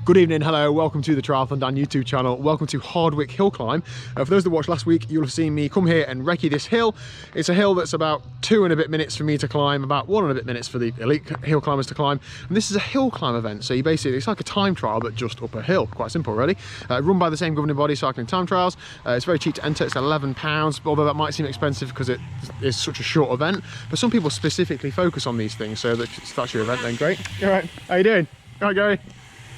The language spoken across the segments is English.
Good evening, hello, welcome to the TriathlonDan YouTube channel. Welcome to Hardwick Hillclimb. For those that watched last week, you'll have seen me come here and recce this hill. It's a hill that's about 2 and a bit minutes for me to climb, about 1 and a bit minutes for the elite hill climbers to climb. And this is a hill climb event, so you basically, it's like a time trial, but just up a hill. Quite simple, really. Run by the same governing body, Cycling Time Trials. It's very cheap to enter, it's £11, although that might seem expensive because it is such a short event. But some people specifically focus on these things, so if that's your event, then great. All right, how you doing? All right, Gary.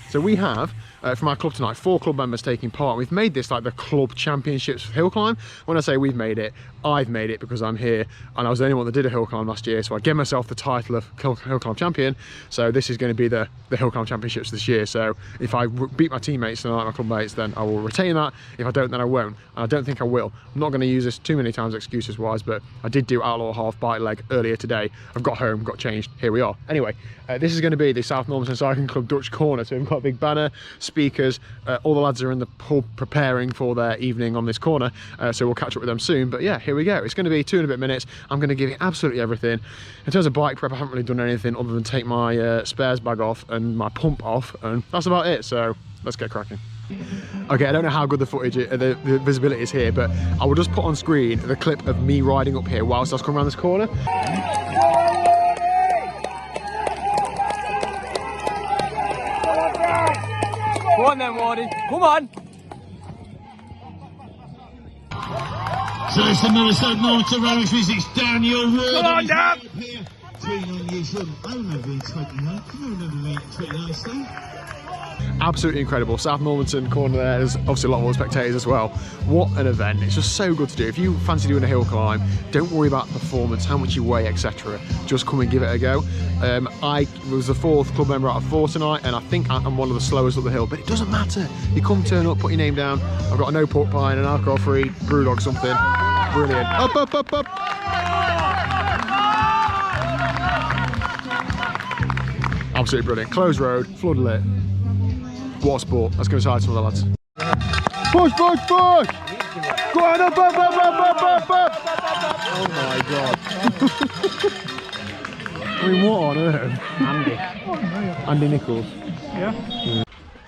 So we have, from our club tonight, 4 club members taking part. We've made this like the club championships for hill climb. When I say we've made it, I've made it because I'm here and I was the only one that did a hill climb last year, so I gave myself the title of hill climb champion. So this is going to be the hill climb championships this year. So if I beat my teammates and I like my club mates, then I will retain that. If I don't, then I won't. And I don't think I will. I'm not going to use this too many times excuses wise, but I did do outlaw half bike leg earlier today. I've got home, got changed, here we are. Anyway, this is going to be the South Normanton Cycling Club Dutch Corner. So we've got a big banner, speakers, all the lads are in the pub preparing for their evening on this corner, so we'll catch up with them soon. But yeah, here we go. It's going to be 2 and a bit minutes. I'm going to give it absolutely everything. In terms of bike prep, I haven't really done anything other than take my spares bag off and my pump off, and that's about it. So let's get cracking. Okay, I don't know how good the footage, the visibility is here, but I will just put on screen the clip of me riding up here whilst I was coming around this corner. Come on then, Wardy. Come on. So it's the Minnesota Motor Rose visits Daniel Ward. Come on, Dan. 29 years young. I remember being 29. Can you remember me at 29, Steve? Absolutely incredible. South Normanton corner there, there's obviously a lot more spectators as well. What an event. It's just so good to do. If you fancy doing a hill climb, don't worry about performance, how much you weigh, etc. Just come and give it a go. I was the 4th club member out of 4 tonight, and I think I'm one of the slowest up the hill, but it doesn't matter. You come, turn up, put your name down. I've got a no pork pie and an alcohol-free brewdog something. Brilliant. Up, up, up, up. Absolutely brilliant. Closed road, floodlit. What a sport. Let's go inside some of the lads. Push, push, push! Go on, up, up, up, up, up, up, up! Oh my god. I mean, what on earth? Andy Nichols. Yeah.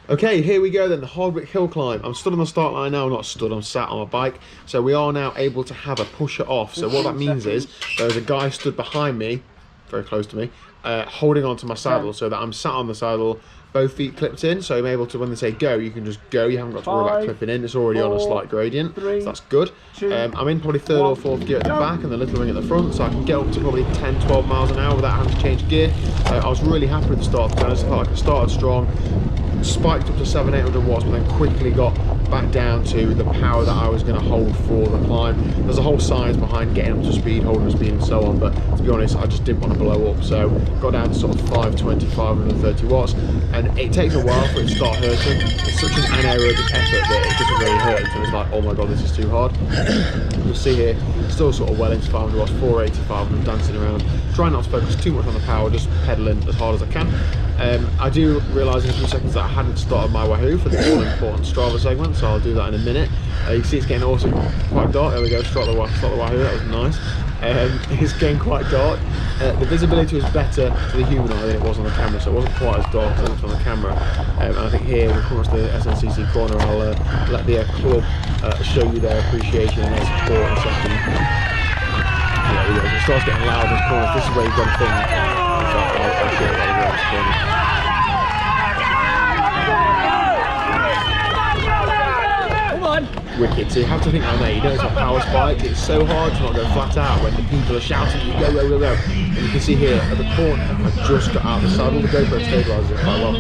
Okay, here we go then, the Hardwick Hillclimb. I'm stood on the start line now, not stood, I'm sat on my bike. So we are now able to have a pusher off. So what that means is, there's a guy stood behind me, very close to me, holding onto my saddle so that I'm sat on the saddle, both feet clipped in, so I'm able to, when they say go, you can just go. You haven't got to worry about clipping in. It's already on a slight gradient, so that's good. I'm in probably 3rd or 4th gear at the back and the little ring at the front, so I can get up to probably 10, 12 miles an hour without having to change gear. I was really happy with the start. I just felt like I started strong, spiked up to 700-800 watts, but then quickly got back down to the power that I was going to hold for the climb. There's a whole science behind getting up to speed, holding speed and so on, but to be honest, I just didn't want to blow up, so got down to sort of 520, 530 watts, and it takes a while for it to start hurting. It's such an anaerobic effort that it doesn't really hurt until it's like, oh my god, this is too hard. You'll see here, still sort of well into 500 watts, 480, 500, dancing around. Trying not to focus too much on the power, just pedaling as hard as I can. I do realise in a few seconds that I hadn't started my Wahoo for the all-important Strava segment, so I'll do that in a minute. You can see it's getting also quite dark. There we go, start the Wahoo, that was nice. It's getting quite dark. The visibility was better to the human eye than it was on the camera, so it wasn't quite as dark as it looked on the camera. And I think here, when we come across the SNCC corner, I'll let the club show you their appreciation and their support in a second. Yeah, we go. It starts getting loud in the corner. This is where you've got to think. I'll show you that as well. Wicked. So you have to think like that. You know it's a power spike. It's so hard to not go flat out when the people are shouting, you go, go, go, go. And you can see here at the corner, I just got out of the saddle. The GoPro stabilises it quite well. I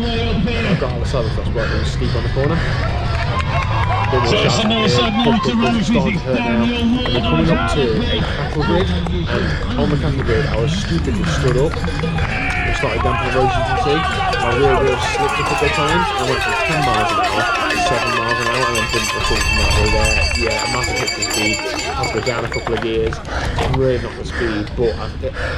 got out of the saddle, so that's why it was steep on the corner. So it's a Minnesota Motor Rose visits Daniel Ward. And we're coming up to a cattle grid, and on the cattle grid, I was stupidly stood up. I started damping the road, you can see. My rear wheel slipped a couple of times. I went from 10 miles an hour to 7 miles an hour, and then didn't record from that way there. Yeah, a massive hit to speed. Had to go down a couple of gears. Really not the speed, but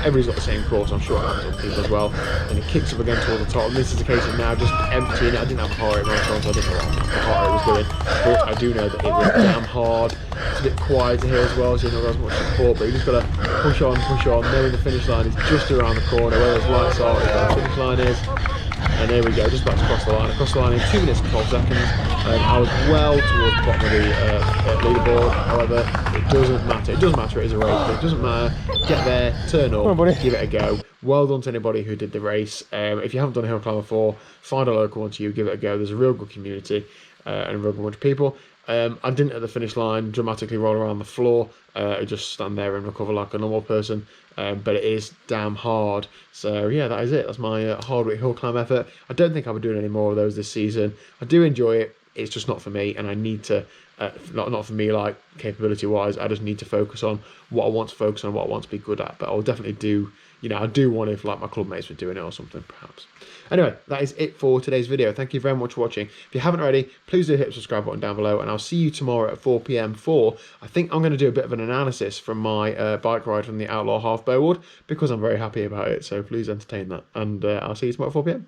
everybody's got the same course. I'm sure it happens to people as well. And it kicks up again towards the top. And this is the case of now just emptying it. I didn't have a heart rate right on, so I didn't know what the heart rate was doing. But I do know that it was damn hard. It's a bit quieter here as well, so you're not got as much support, but you just got to push on, knowing the finish line is just around the corner, where those lights are, where the finish line is. And there we go, just about to cross the line. I crossed the line in 2 minutes and 12 seconds. I was well towards the bottom of the leaderboard. However, it doesn't matter. It doesn't matter, it is a race, but it doesn't matter. Get there, turn up, give it a go. Well done to anybody who did the race. If you haven't done a hill climb before, find a local one to you, give it a go. There's a real good community and a real good bunch of people. I didn't at the finish line dramatically roll around the floor. I just stand there and recover like a normal person. But it is damn hard. So yeah, that is it. That's my Hardwick hill climb effort. I don't think I'll be doing any more of those this season. I do enjoy it. It's just not for me, and I need to not for me like capability wise. I just need to focus on what I want to focus on, what I want to be good at. But I'll definitely do. You know, I do want if like my club mates were doing it or something, perhaps. Anyway, that is it for today's video. Thank you very much for watching. If you haven't already, please do hit the subscribe button down below, and I'll see you tomorrow at 4 PM for, I think I'm going to do a bit of an analysis from my bike ride from the Outlaw Half Bow Wood, because I'm very happy about it. So please entertain that, and I'll see you tomorrow at 4 PM.